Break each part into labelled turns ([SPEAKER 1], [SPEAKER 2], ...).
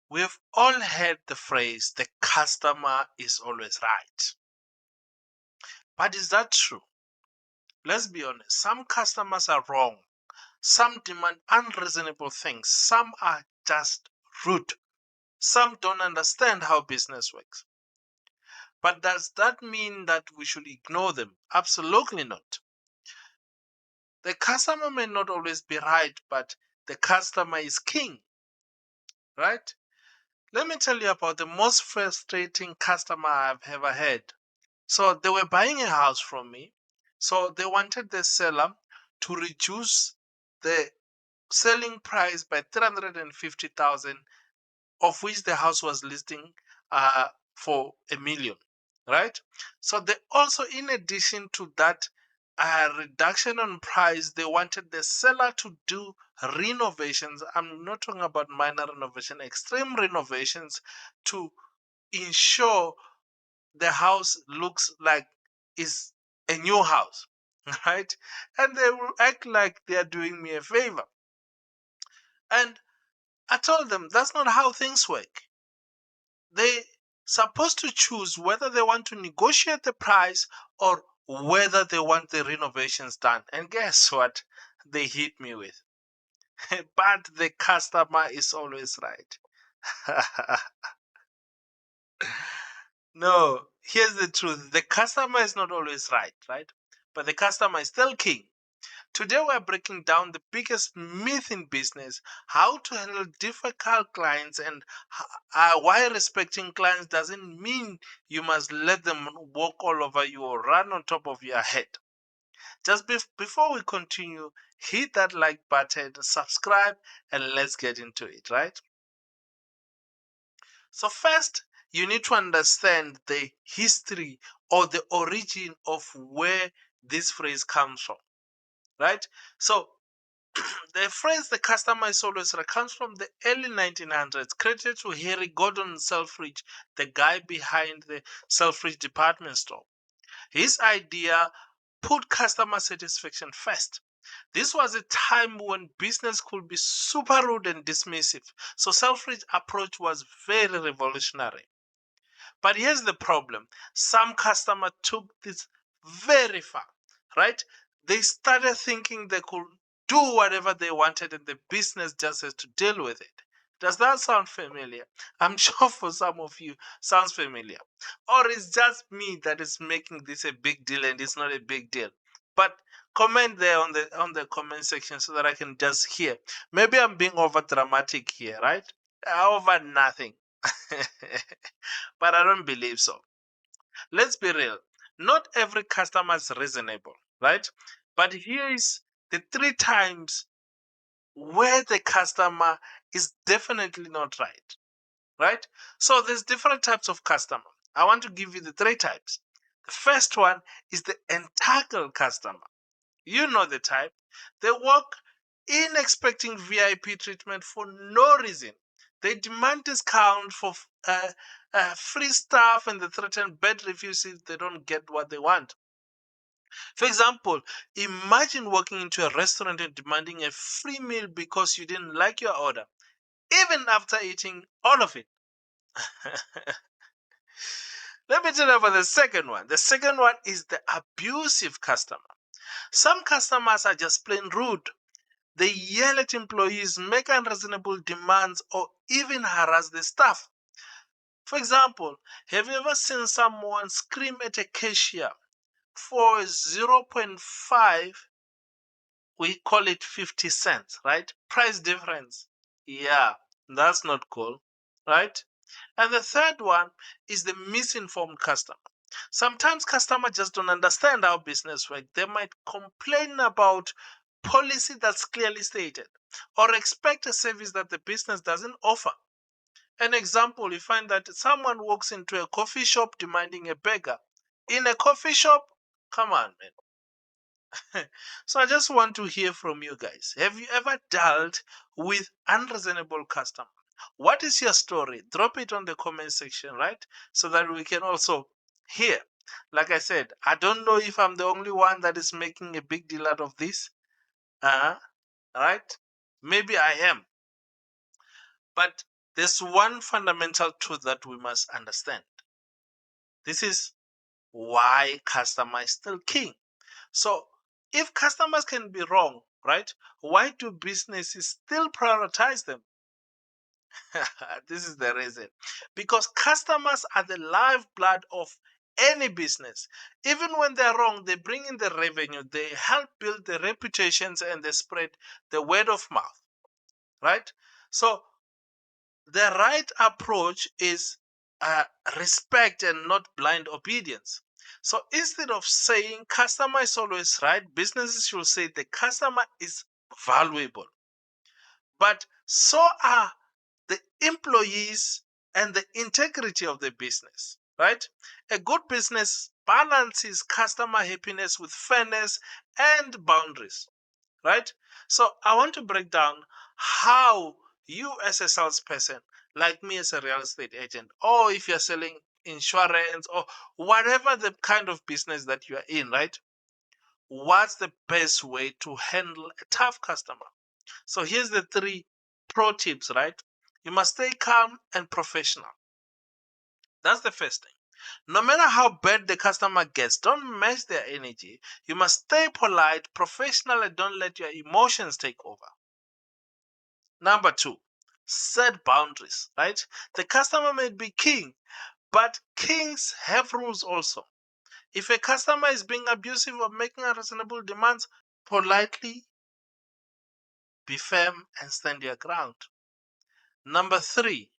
[SPEAKER 1] We've all heard the phrase, the customer is always right. But is that true? Let's be honest. Some customers are wrong. Some demand unreasonable things. Some are just rude. Some don't understand how business works. But does that mean that we should ignore them? Absolutely not. The customer may not always be right, but the customer is king, right? Let me tell you about the most frustrating customer I've ever had. So they were buying a house from me. So they wanted the seller to reduce the selling price by 350,000, of which the house was listing for 1 million, right? So they also, in addition to that reduction on price, they wanted the seller to do renovations. I'm not talking about minor renovation, extreme renovations, to ensure the house looks like it's a new house, right? And they will act like they are doing me a favor. And I told them that's not how things work. They supposed to choose whether they want to negotiate the price or whether they want the renovations done. And guess what? They hit me with. But the customer is always right. No, here's the truth. The customer is not always right, right? But the customer is still king. Today, we're breaking down the biggest myth in business, how to handle difficult clients, and why respecting clients doesn't mean you must let them walk all over you or run on top of your head. Just before we continue, hit that like button, subscribe, and let's get into it, right? So, first, you need to understand the history or the origin of where this phrase comes from, right? So, the phrase "the customer is always right" comes from the early 1900s, credited to Harry Gordon Selfridge, the guy behind the Selfridge department store. His idea put customer satisfaction first. This was a time when business could be super rude and dismissive, so Selfridge's approach was very revolutionary. But here's the problem. Some customers took this very far, right? They started thinking they could do whatever they wanted and the business just has to deal with it. Does that sound familiar? I'm sure for some of you sounds familiar. Or it's just me that is making this a big deal and it's not a big deal. But comment there on the comment section so that I can just hear. Maybe I'm being over dramatic here, right? Over nothing. But I don't believe so. Let's be real. Not every customer is reasonable, right? But here is the three times where the customer is definitely not right, right? So there's different types of customer. I want to give you the three types. The first one is the entitled customer. You know the type. They walk in expecting VIP treatment for no reason. They demand discount for free stuff and they threaten bad reviews if they don't get what they want. For example, imagine walking into a restaurant and demanding a free meal because you didn't like your order, even after eating all of it. Let me tell you about the second one. The second one is the abusive customer. Some customers are just plain rude. They yell at employees, make unreasonable demands, or even harass the staff. For example, have you ever seen someone scream at a cashier for zero point 0.5? We call it 50 cents, right? Price difference. Yeah, that's not cool, right? And the third one is the misinformed customer. Sometimes customers just don't understand how business works. They might complain about policy that's clearly stated or expect a service that the business doesn't offer. An example, you find that someone walks into a coffee shop demanding a burger. In a coffee shop? Come on, man. So I just want to hear from you guys. Have you ever dealt with unreasonable customer? What is your story? Drop it on the comment section, right? So that we can also hear. Like I said, I don't know if I'm the only one that is making a big deal out of this. Right? Maybe I am. But There's one fundamental truth that we must understand. This is why customer is still king. So if customers can be wrong, right? Why do businesses still prioritize them? This is the reason. Because customers are the lifeblood of any business. Even when they're wrong, they bring in the revenue, they help build the reputations, and they spread the word of mouth, right? So the right approach is respect and not blind obedience. So instead of saying customer is always right, businesses should say the customer is valuable. But so are the employees and the integrity of the business, right? A good business balances customer happiness with fairness and boundaries, right? So I want to break down how you, as a salesperson, like me as a real estate agent, or if you're selling insurance or whatever the kind of business that you are in, right? What's the best way to handle a tough customer? So here's the three pro tips, right? You must stay calm and professional. That's the first thing. No matter how bad the customer gets, don't match their energy. You must stay polite, professional, and don't let your emotions take over. Number two, set boundaries, right? The customer may be king, but kings have rules also. If a customer is being abusive or making unreasonable demands, politely be firm and stand your ground. Number three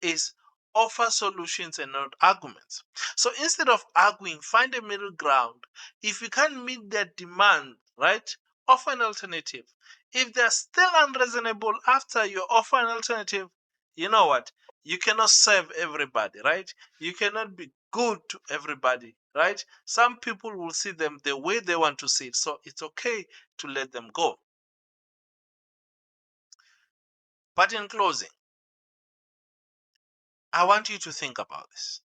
[SPEAKER 1] is offer solutions and not arguments. So instead of arguing, find a middle ground. If you can't meet their demand, right, offer an alternative. If they're still unreasonable after you offer an alternative, you know what? You cannot serve everybody, right? You cannot be good to everybody, right? Some people will see them the way they want to see it. So it's okay to let them go. But in closing, I want you to think about this.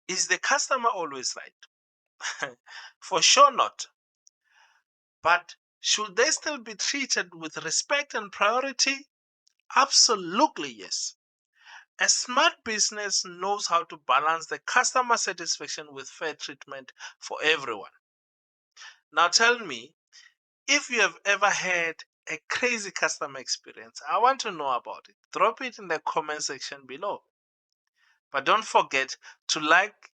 [SPEAKER 1] Is the customer always right? For sure not. But should they still be treated with respect and priority? Absolutely yes. A smart business knows how to balance the customer satisfaction with fair treatment for everyone. Now tell me if you have ever had a crazy customer experience. I want to know about it. Drop it in the comment section below. But don't forget to like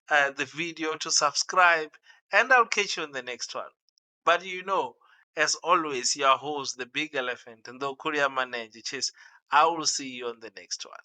[SPEAKER 1] the video, to subscribe, and I'll catch you in the next one. But as always, your host, the big elephant, and the Korea manager, I will see you on the next one.